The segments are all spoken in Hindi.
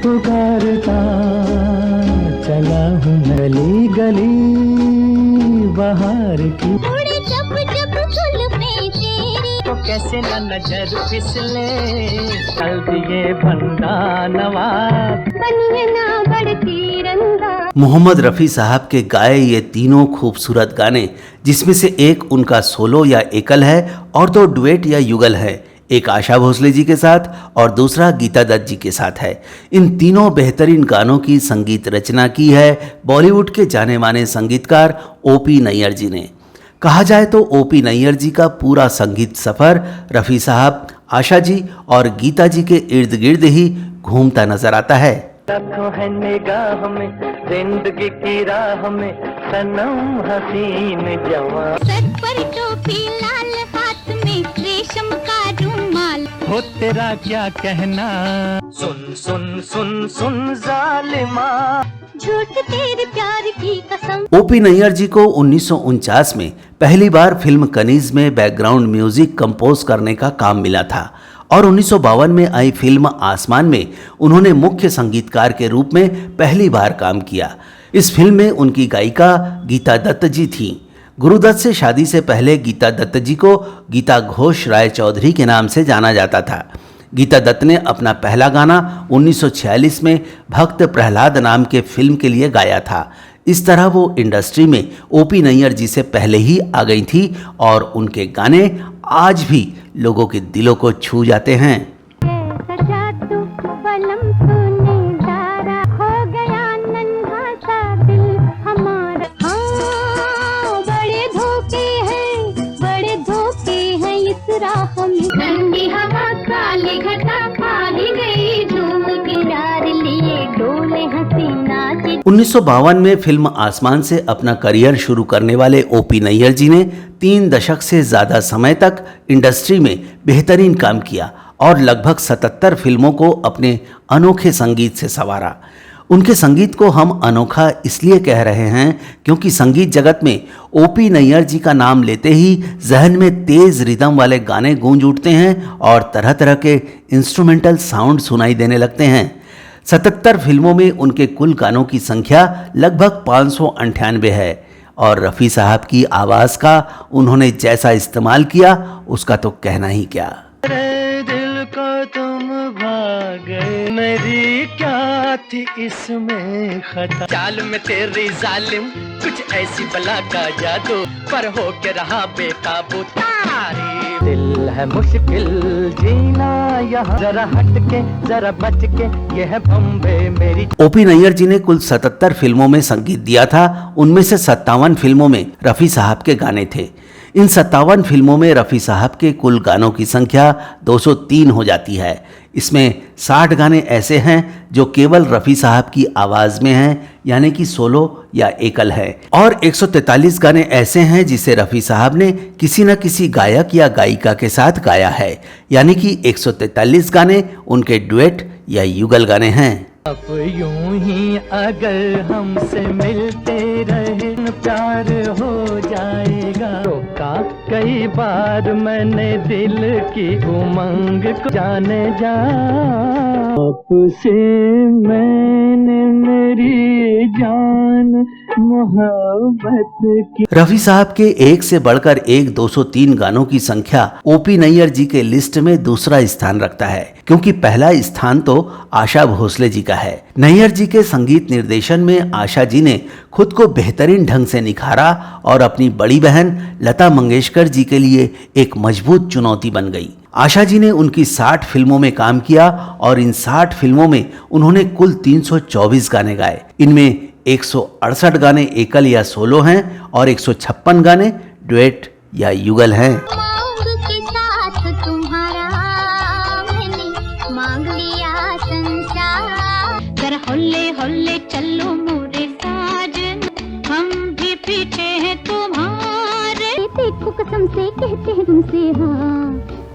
पुकारता चला हूँ गली गली बाहर की। उड़े जब जब जुल्फें तेरी तो कैसे न नजर फिसले चल दिए बंदा नवाब बनिए ना बढ़ती रंगा। मोहम्मद रफ़ी साहब के गाए ये तीनों खूबसूरत गाने, जिसमें से एक उनका सोलो या एकल है और दो डुएट या युगल है, एक आशा भोसले जी के साथ और दूसरा गीता दत्त जी के साथ है। इन तीनों बेहतरीन गानों की संगीत रचना की है बॉलीवुड के जाने माने संगीतकार ओपी नैयर जी ने। कहा जाए तो ओपी नैयर जी का पूरा संगीत सफ़र रफ़ी साहब, आशा जी और गीता जी के इर्द गिर्द ही घूमता नजर आता है। रखो है निगाह में जिंदगी की राह में सनम हसीन जवान। सर पर टोपी लाल हाथ में रेशम का रुमाल। हो तेरा क्या कहना सुन सुन सुन सुन जालिमा झूठ तेरे प्यार की कसम। ओपी नैयर जी को 1949 में पहली बार फिल्म कनीज में बैकग्राउंड म्यूजिक कंपोज करने का काम मिला था और 1952 में आई फिल्म आसमान में उन्होंने मुख्य संगीतकार के रूप में पहली बार काम किया। इस फिल्म में उनकी गायिका गीता दत्त जी थीं। गुरुदत्त से शादी से पहले गीता दत्त जी को गीता घोष राय चौधरी के नाम से जाना जाता था। गीता दत्त ने अपना पहला गाना 1946 में भक्त प्रहलाद नाम के फिल्म के लिए गाया था। इस तरह वो इंडस्ट्री में ओपी नैयर जी से पहले ही आ गई थी और उनके गाने आज भी लोगों के दिलों को छू जाते हैं। ठंडी हवा काली घटा खाली गई झूम के प्यार लिए डोले हसीना। 1952 में फिल्म आसमान से अपना करियर शुरू करने वाले ओपी नैयर जी ने 3 दशक से ज़्यादा समय तक इंडस्ट्री में बेहतरीन काम किया और लगभग 77 फिल्मों को अपने अनोखे संगीत से संवारा। उनके संगीत को हम अनोखा इसलिए कह रहे हैं क्योंकि संगीत जगत में ओपी नैयर जी का नाम लेते ही जहन में तेज रिदम वाले गाने गूंज उठते हैं और तरह तरह के इंस्ट्रूमेंटल साउंड सुनाई देने लगते हैं। 77 फिल्मों में उनके कुल गानों की संख्या लगभग 598 है और रफ़ी साहब की आवाज़ का उन्होंने जैसा इस्तेमाल किया उसका तो कहना ही क्या। दिल को तुम भाग गए मेरी क्या थी इसमें खता। चाल में तेरी जालिम कुछ ऐसी बला का जादू पर हो के रहा बेकाबू तारी। दिल है मुश्किल जीना यहाँ जरा हट के जरा बच के ये है बम्बे मेरी। ओपी नैयर जी ने कुल 77 फिल्मों में संगीत दिया था। उनमें से 57 फिल्मों में रफ़ी साहब के गाने थे। इन 57 फिल्मों में रफ़ी साहब के कुल गानों की संख्या 203 हो जाती है। इसमें 60 गाने ऐसे हैं जो केवल रफ़ी साहब की आवाज़ में हैं, यानी कि सोलो या एकल है, और 143 गाने ऐसे हैं जिसे रफ़ी साहब ने किसी न किसी गायक या गायिका के साथ गाया है, यानी कि 143 गाने उनके डुएट या युगल गाने हैं। अब यूं ही अगर हमसे मिलते रहे प्यार हो जाएगा। रोका कई बार मैंने दिल की उमंग को जाने जा आपसे मैंने मेरी जान मोहब्बत की। रफ़ी साहब के एक से बढ़कर एक 203 गानों की संख्या ओपी नैयर जी के लिस्ट में दूसरा स्थान रखता है, क्योंकि पहला स्थान तो आशा भोसले जी का है। नैयर जी के संगीत निर्देशन में आशा जी ने खुद को बेहतरीन ढंग से निखारा और अपनी बड़ी बहन लता मंगेशकर जी के लिए एक मजबूत चुनौती बन गई। आशा जी ने उनकी 60 फिल्मों में काम किया और इन 60 फिल्मों में उन्होंने कुल 324 गाने गाए। इनमें 168 गाने एकल या सोलो हैं और 156 गाने डुएट या युगल हैं। मांग के साथ तुम्हारा मैंने मांग लिया संसार। जरा होले होले चलो मोरे साजन हम भी पीछे हैं तुम्हारे। देखो कसम से कहते हैं तुमसे हाँ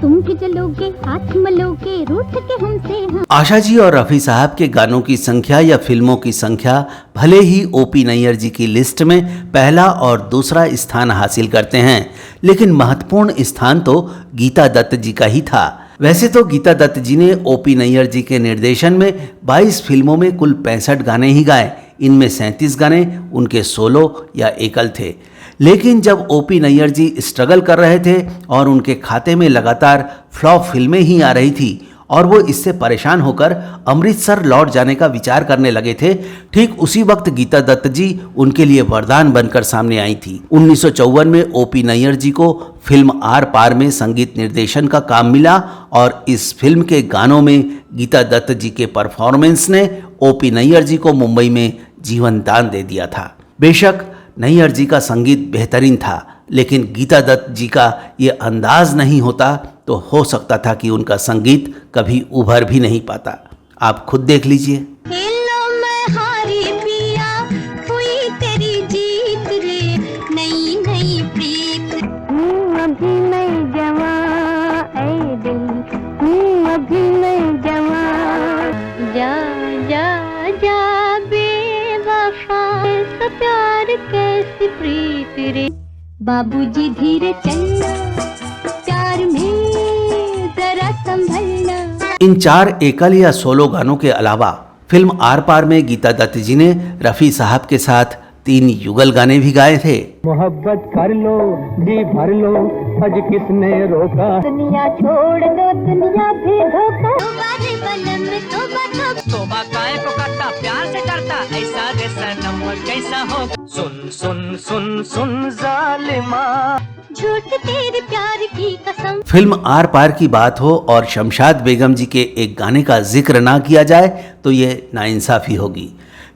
तुम भी चलोगे हाथ मलोगे रूठ के हमसे हाँ। आशा जी और रफ़ी साहब के गानों की संख्या या फिल्मों की संख्या भले ही ओपी नैयर जी की लिस्ट में पहला और दूसरा स्थान हासिल करते हैं, लेकिन महत्वपूर्ण स्थान तो गीता दत्त जी का ही था। वैसे तो गीता दत्त जी ने ओपी नैयर जी के निर्देशन में 22 फिल्मों में कुल 65 गाने ही गाए। इनमें 37 गाने उनके सोलो या एकल थे। लेकिन जब ओपी नैयर जी स्ट्रगल कर रहे थे और उनके खाते में लगातार फ्लॉप फिल्में ही आ रही थी और वो इससे परेशान होकर अमृतसर लौट जाने का विचार करने लगे थे, ठीक उसी वक्त गीता दत्त जी उनके लिए वरदान बनकर सामने आई थी। 1954 में ओपी नैयर जी को फिल्म आर पार में संगीत निर्देशन का काम मिला और इस फिल्म के गानों में गीता दत्त जी के परफॉर्मेंस ने ओपी नैयर जी को मुंबई में जीवन दान दे दिया था। बेशक नैयर जी का संगीत बेहतरीन था, लेकिन गीता दत्त जी का ये अंदाज नहीं होता तो हो सकता था कि उनका संगीत कभी उभर भी नहीं पाता। आप खुद देख लीजिए। हेलो मैं हारी पिया, हुई तेरी जीत रे, नई नई प्रीत। अभी मैं जवां, ऐ दिल, अभी मैं जवां। जा जा जा बेवफा, ऐसा प्यार कैसी प्रीत रे। बाबूजी धीरे चलना, प्यार में जरा संभलना। इन 4 एकल या सोलो गानों के अलावा फिल्म आर पार में गीता दत्त जी ने रफी साहब के साथ 3 युगल गाने भी गाए थे। मोहब्बत कर लो जी भर लो, आज किसने रोका। दुनिया छोड़ दो, दुनिया भी धोखा। तुम्हारे बलम में तोबा काहे को करता, प्यार से करता, ऐसा रे सनम कैसा हो। सुन सुन सुन सुन जालिमा, झूठ तेरे प्यार की कसम। फिल्म आर पार की बात हो और शमशाद बेगम जी के एक गाने का जिक्र ना किया जाए तो ये नाइंसाफी होगी,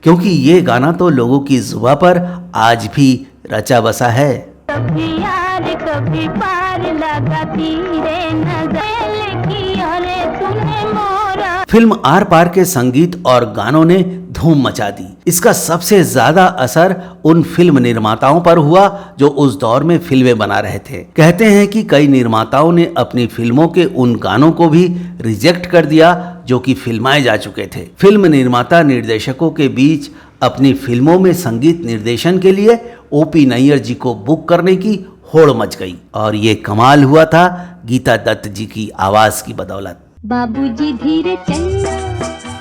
क्योंकि ये गाना तो लोगों की जुबान पर आज भी रचा बसा है। कभी यार कभी पार लगाती रे नजर की, अरे तूने मोरा। फिल्म आर पार के संगीत और गानों ने धूम मचा दी। इसका सबसे ज्यादा असर उन फिल्म निर्माताओं पर हुआ जो उस दौर में फिल्में बना रहे थे। कहते हैं कि कई निर्माताओं ने अपनी फिल्मों के उन गानों को भी रिजेक्ट कर दिया जो कि फिल्माए जा चुके थे। फिल्म निर्माता निर्देशकों के बीच अपनी फिल्मों में संगीत निर्देशन के लिए ओपी नैयर जी को बुक करने की होड़ मच गई और ये कमाल हुआ था गीता दत्त जी की आवाज की बदौलत। बाबूजी धीरे चलना,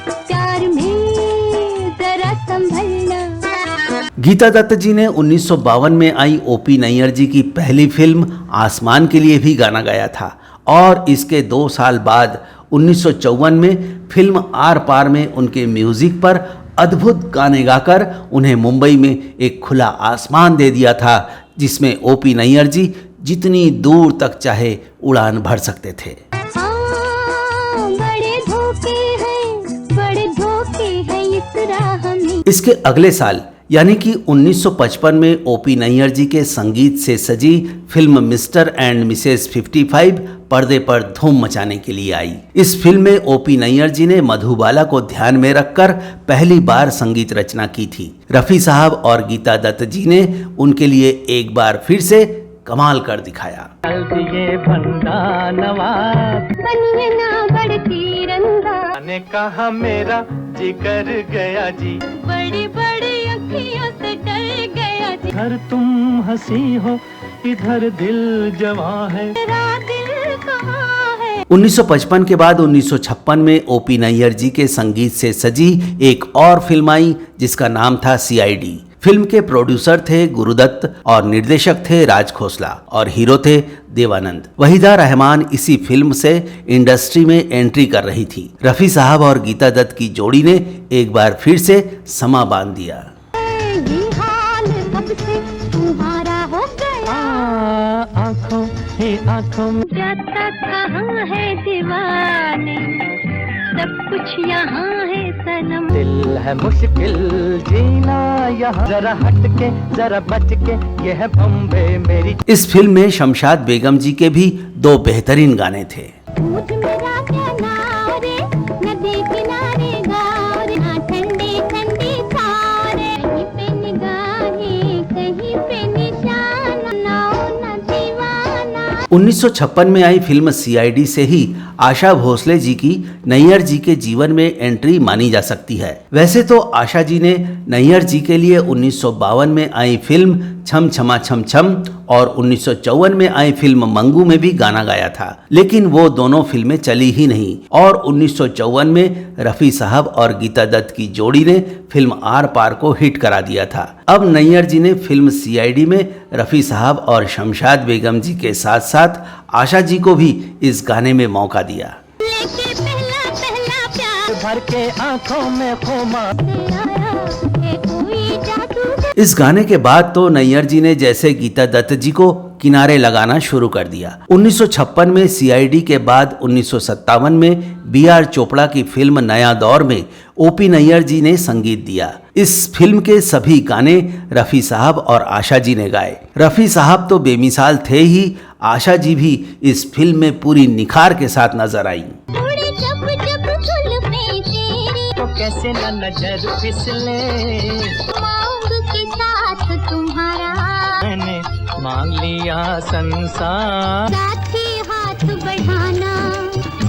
प्यार में जरा संभलना। गीता दत्त जी ने 1952 में आई ओपी नैयर जी की पहली फिल्म आसमान के लिए भी गाना गाया था और इसके 2 साल बाद 1954 में फिल्म आर पार में उनके म्यूजिक पर अद्भुत गाने गाकर उन्हें मुंबई में एक खुला आसमान दे दिया था, जिसमें ओपी नैयर जी जितनी दूर तक चाहे उड़ान भर सकते थे। बड़े धोखे हैं इस राह में। इसके अगले साल यानी कि 1955 में ओपी नैयर जी के संगीत से सजी फिल्म मिस्टर एंड मिसेस 55 पर्दे पर धूम मचाने के लिए आई। इस फिल्म में ओपी नैयर जी ने मधुबाला को ध्यान में रखकर पहली बार संगीत रचना की थी। रफी साहब और गीता दत्त जी ने उनके लिए एक बार फिर से कमाल कर दिखाया। ये भंडा नवाब बनिए ना बढ़ती रंगा, ने कहा मेरा जिगर गया जी, बड़ी बड़ी अखियों से डर गया जी। इधर तुम हंसी हो इधर दिल जवां है, तेरा दिल कहाँ है। 1955 के बाद 1956 में ओपी नैयर जी के संगीत से सजी एक और फिल्म आई जिसका नाम था CID। फिल्म के प्रोड्यूसर थे गुरुदत्त और निर्देशक थे राज खोसला और हीरो थे देवानंद। वहीदा रहमान इसी फिल्म से इंडस्ट्री में एंट्री कर रही थी। रफी साहब और गीता दत्त की जोड़ी ने एक बार फिर से समा बांध दिया। ये हाल कब से तुम्हारा हो गया, आँखों ही आँखों में जाता कहाँ है दीवाने, सब कुछ यहाँ है सनम। दिल है मुश्किल जीना यहाँ, जरा हट के जरा बच के, ये है बम्बे मेरी। इस फिल्म में शमशाद बेगम जी के भी 2 बेहतरीन गाने थे। मुझ मेरा क्या नाव रे, नदी किनारे गाँव रे, ना ठंडी ठंडी छाँव रे, कहीं पे निगाहें कहीं पे निशाना, नाव ना दीवाना। 1956 में आई फिल्म CID से ही आशा भोसले जी की नैयर जी के जीवन में एंट्री मानी जा सकती है। वैसे तो आशा जी ने नैयर जी के लिए 1952 में आई फिल्म छम छमा छम छम और 1954 में आई फिल्म मंगू में भी गाना गाया था, लेकिन वो दोनों फिल्में चली ही नहीं और 1954 में रफी साहब और गीता दत्त की जोड़ी ने फिल्म आर पार को हिट करा दिया था। अब नैयर जी ने फिल्म सीआईडी में रफी साहब और शमशाद बेगम जी के साथ साथ आशा जी को भी इस गाने में मौका दिया। भर के आंखों में खोमा। इस गाने के बाद तो नैयर जी ने जैसे गीता दत्त जी को किनारे लगाना शुरू कर दिया। 1956 में सीआईडी के बाद 1957 में बीआर चोपड़ा की फिल्म नया दौर में ओपी नैयर जी ने संगीत दिया। इस फिल्म के सभी गाने रफी साहब और आशा जी ने गाए। रफी साहब तो बेमिसाल थे ही, आशा जी भी इस फिल्म में पूरी निखार के साथ नजर आई। तो कैसे न नजर फिसले, मांग के साथ तुम्हारा मैंने मांग लिया संसार, साथी हाथ बढ़ाना,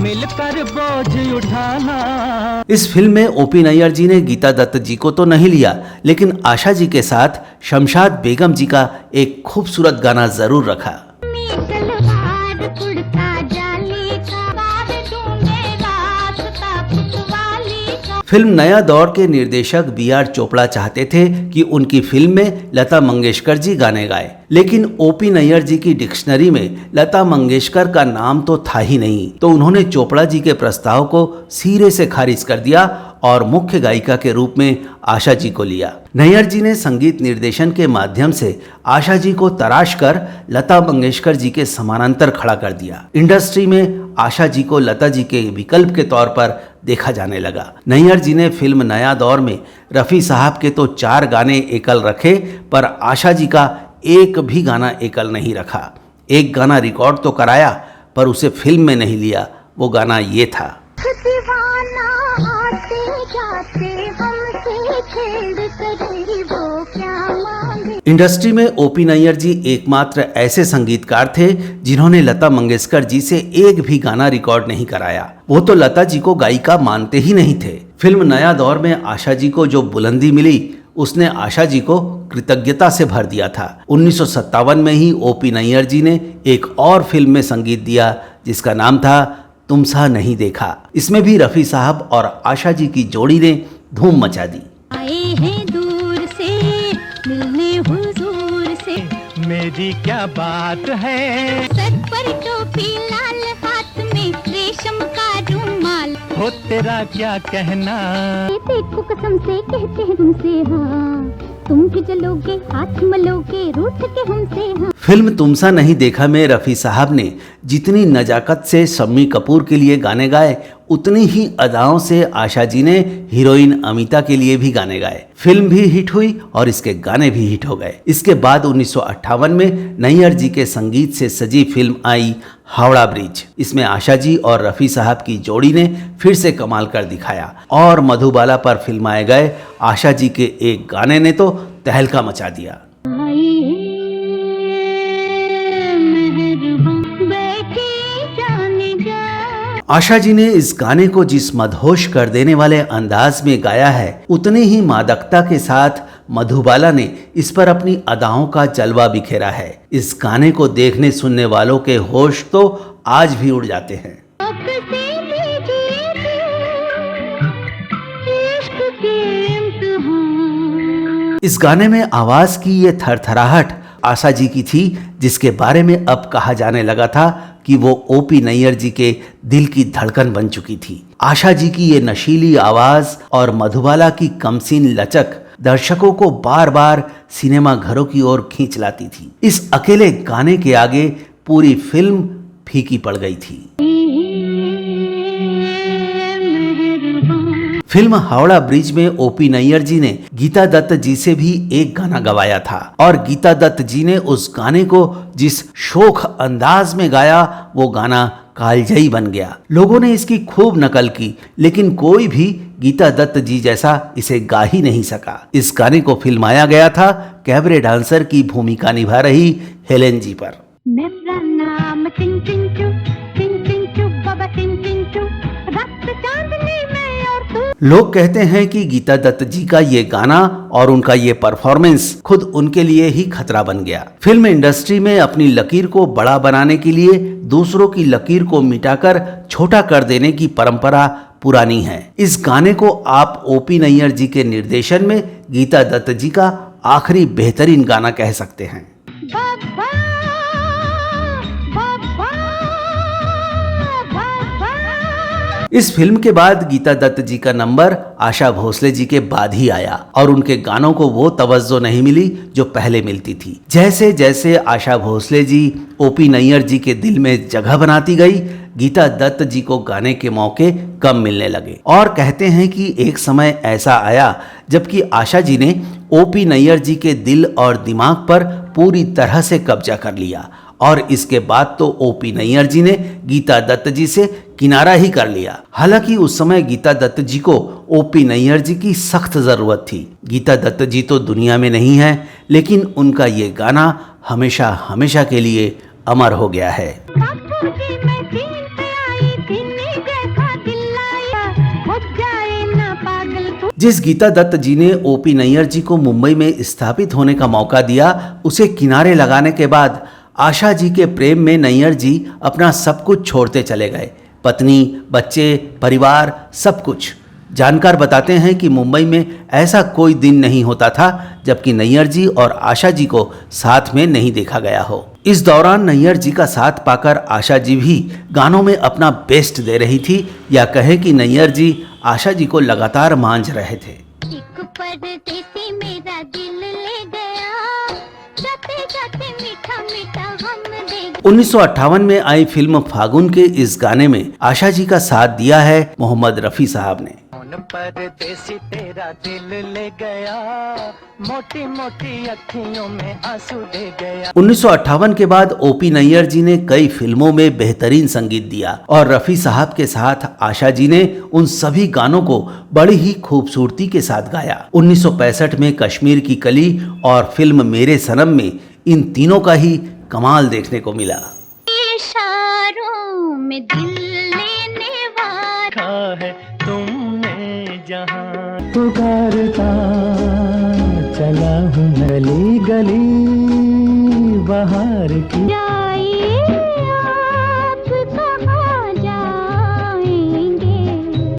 मिलकर बोझ उठाना। इस फिल्म में ओपी नैयर जी ने गीता दत्त जी को तो नहीं लिया, लेकिन आशा जी के साथ शमशाद बेगम जी का एक खूबसूरत गाना जरूर रखा। फिल्म नया दौर के निर्देशक बीआर चोपड़ा चाहते थे कि उनकी फिल्म में लता मंगेशकर जी गाने गाए, लेकिन ओपी नैयर जी की डिक्शनरी में लता मंगेशकर का नाम तो था ही नहीं, तो उन्होंने चोपड़ा जी के प्रस्ताव को सिरे से खारिज कर दिया और मुख्य गायिका के रूप में आशा जी को लिया। नैयर जी ने संगीत निर्देशन के माध्यम से आशा जी को तराश कर लता मंगेशकर जी के समानांतर खड़ा कर दिया। इंडस्ट्री में आशा जी को लता जी के विकल्प के तौर पर देखा जाने लगा। नैयर जी ने फिल्म नया दौर में रफी साहब के तो 4 गाने एकल रखे, पर आशा जी का एक भी गाना एकल नहीं रखा। एक गाना रिकॉर्ड तो कराया, पर उसे फिल्म में नहीं लिया। वो गाना ये था। इंडस्ट्री में ओपी नैयर जी एकमात्र ऐसे संगीतकार थे जिन्होंने लता मंगेशकर जी से एक भी गाना रिकॉर्ड नहीं कराया। वो तो लता जी को गायिका मानते ही नहीं थे। फिल्म नया दौर में आशा जी को जो बुलंदी मिली, उसने आशा जी को कृतज्ञता से भर दिया था। 1957 में ही ओपी नैयर जी ने एक और फिल्म में संगीत दिया जिसका नाम था तुम सा नहीं देखा। इसमें भी रफी साहब और आशा जी की जोड़ी ने धूम मचा दी। आए हैं दूर से मिलने हुजूर से, मेरी क्या बात है, सर पर टोपी लाल, हाथ में रेशम का रुमाल, हो तेरा क्या कहना, देखो कसम से कहते हैं तुमसे हाँ, तुम भी चलोगे हाथ मलोगे रूठ के हमसे हाँ। फिल्म तुमसा नहीं देखा में रफी साहब ने जितनी नजाकत से शम्मी कपूर के लिए गाने गाए, उतनी ही अदाओं से आशा जी ने हीरोइन अमिता के लिए भी गाने गाए। फिल्म भी हिट हुई और इसके गाने भी हिट हो गए। इसके बाद 1958 में नैयर जी के संगीत से सजी फिल्म आई हावड़ा ब्रिज। इसमें आशा जी और रफी साहब की जोड़ी ने फिर से कमाल कर दिखाया और मधुबाला पर फिल्माए गए आशा जी के एक गाने ने तो तहलका मचा दिया। आशा जी ने इस गाने को जिस मदहोश कर देने वाले अंदाज में गाया है, उतनी ही मादकता के साथ मधुबाला ने इस पर अपनी अदाओं का जलवा बिखेरा है। इस गाने को देखने सुनने वालों के होश तो आज भी उड़ जाते हैं। इस गाने में आवाज की ये थरथराहट आशा जी की थी, जिसके बारे में अब कहा जाने लगा था कि वो ओपी नैयर जी के दिल की धड़कन बन चुकी थी। आशा जी की ये नशीली आवाज और मधुबाला की कमसीन लचक दर्शकों को बार बार सिनेमा घरों की ओर खींच लाती थी। इस अकेले गाने के आगे पूरी फिल्म फीकी पड़ गई थी। फिल्म हावड़ा ब्रिज में ओपी नैयर जी ने गीता दत्त जी से भी एक गाना गवाया था और गीता दत्त जी ने उस गाने को जिस शोख अंदाज में गाया, वो गाना कालजयी बन गया। लोगों ने इसकी खूब नकल की, लेकिन कोई भी गीता दत्त जी जैसा इसे गा ही नहीं सका। इस गाने को फिल्माया गया था कैबरे डांसर की भूमिका निभा रही हेलेन जी पर। मेरा नाम चिंचिंचू, चिंचिंचू बाबा चिंचिंचू, रात चांदनी में और तू लोग कहते हैं कि गीता दत्त जी का ये गाना और उनका ये परफॉर्मेंस खुद उनके लिए ही खतरा बन गया। फिल्म इंडस्ट्री में अपनी लकीर को बड़ा बनाने के लिए दूसरों की लकीर को मिटाकर छोटा कर देने की परंपरा पुरानी है। इस गाने को आप ओपी नैयर जी के निर्देशन में गीता दत्त जी का आखिरी बेहतरीन गाना कह सकते हैं। इस फिल्म के बाद गीता दत्त जी का नंबर आशा भोसले जी के बाद ही आया और उनके गानों को वो तवज्जो नहीं मिली जो पहले मिलती थी। जैसे जैसे आशा भोसले जी ओपी नैयर जी के दिल में जगह बनाती गई, गीता दत्त जी को गाने के मौके कम मिलने लगे और कहते हैं कि एक समय ऐसा आया जबकि आशा जी ने ओपी नैयर जी के दिल और दिमाग पर पूरी तरह से कब्जा कर लिया और इसके बाद तो ओपी नैयर जी ने गीता दत्त जी से किनारा ही कर लिया। हालांकि उस समय गीता दत्त जी को ओपी नैयर जी की सख्त जरूरत थी। गीता दत्त जी तो दुनिया में नहीं है, लेकिन उनका ये गाना हमेशा हमेशा के लिए अमर हो गया है। जिस गीता दत्त जी ने ओपी नैयर जी को मुंबई में स्थापित होने का मौका दिया, उसे किनारे लगाने के बाद आशा जी के प्रेम में नैयर जी अपना सब कुछ छोड़ते चले गए। पत्नी, बच्चे, परिवार, सब कुछ। जानकार बताते हैं कि मुंबई में ऐसा कोई दिन नहीं होता था जबकि नैयर जी और आशा जी को साथ में नहीं देखा गया हो। इस दौरान नैयर जी का साथ पाकर आशा जी भी गानों में अपना बेस्ट दे रही थी, या कहे कि नैयर जी आशा जी को लगातार मांझ रहे थे। एक परदेसी मेरा दिल ले गया, जाते जाते मीठा मीठा हम दे। 1958 में आई फिल्म फागुन के इस गाने में आशा जी का साथ दिया है मोहम्मद रफी साहब ने। परदेसी तेरा दिल ले गया, मोटी मोटी अखियों में आंसू दे गया। 1958 के बाद ओपी नैयर जी ने कई फिल्मों में बेहतरीन संगीत दिया और रफी साहब के साथ आशा जी ने उन सभी गानों को बड़ी ही खूबसूरती के साथ गाया। 1965 में कश्मीर की कली और फिल्म मेरे सनम में इन तीनों का ही कमाल देखने को मिला। इशारों में दिल लेने वाला है तुमने जहां पुकारता चला हूँ गली गली बाहर की। जाइए आप कहाँ जाएंगे।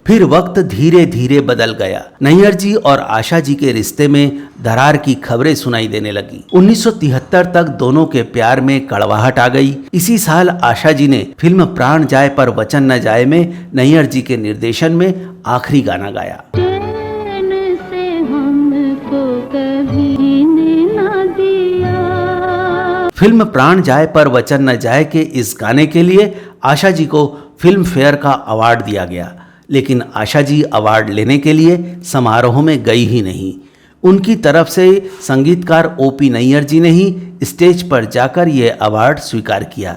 फिर वक्त धीरे धीरे बदल गया। नैयर जी और आशा जी के रिश्ते में दरार की खबरें सुनाई देने लगी। 1973 तक दोनों के प्यार में कड़वाहट आ गई। इसी साल आशा जी ने फिल्म प्राण जाए पर वचन न जाए में नैयर जी के निर्देशन में आखिरी गाना गाया। से हमको कभी ना दिया। फिल्म प्राण जाए पर वचन न जाए के इस गाने के लिए आशा जी को फिल्म फेयर का अवार्ड दिया गया, लेकिन आशा जी अवार्ड लेने के लिए समारोह में गई ही नहीं। उनकी तरफ से संगीतकार ओपी नैयर जी ने ही स्टेज पर जाकर यह अवार्ड स्वीकार किया।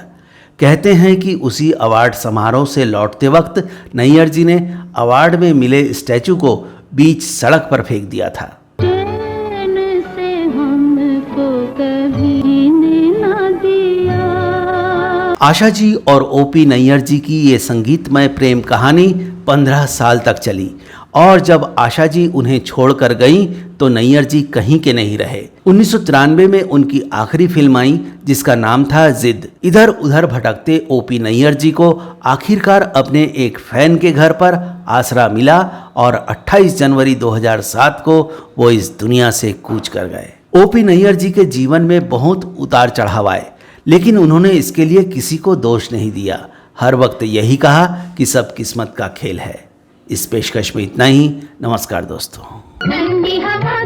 कहते हैं कि उसी अवार्ड समारोह से लौटते वक्त नैयर जी ने अवार्ड में मिले स्टैचू को बीच सड़क पर फेंक दिया था। से हमको कभी ना दिया। आशा जी और ओपी नैयर जी की ये संगीतमय प्रेम कहानी 15 साल तक चली और जब आशा जी उन्हें छोड़कर गईं तो नैयर जी कहीं के नहीं रहे। 1993 में उनकी आखिरी फिल्म आई जिसका नाम था जिद। इधर उधर भटकते ओपी नैयर जी को आखिरकार अपने एक फैन के घर पर आसरा मिला और 28 जनवरी 2007 को वो इस दुनिया से कूच कर गए। ओपी नैयर जी के जीवन में बहुत उतार चढ़ाव आए, लेकिन उन्होंने इसके लिए किसी को दोष नहीं दिया। हर वक्त यही कहा कि सब किस्मत का खेल है। इस पेशकश में इतना ही। नमस्कार दोस्तों। ठंडी हवा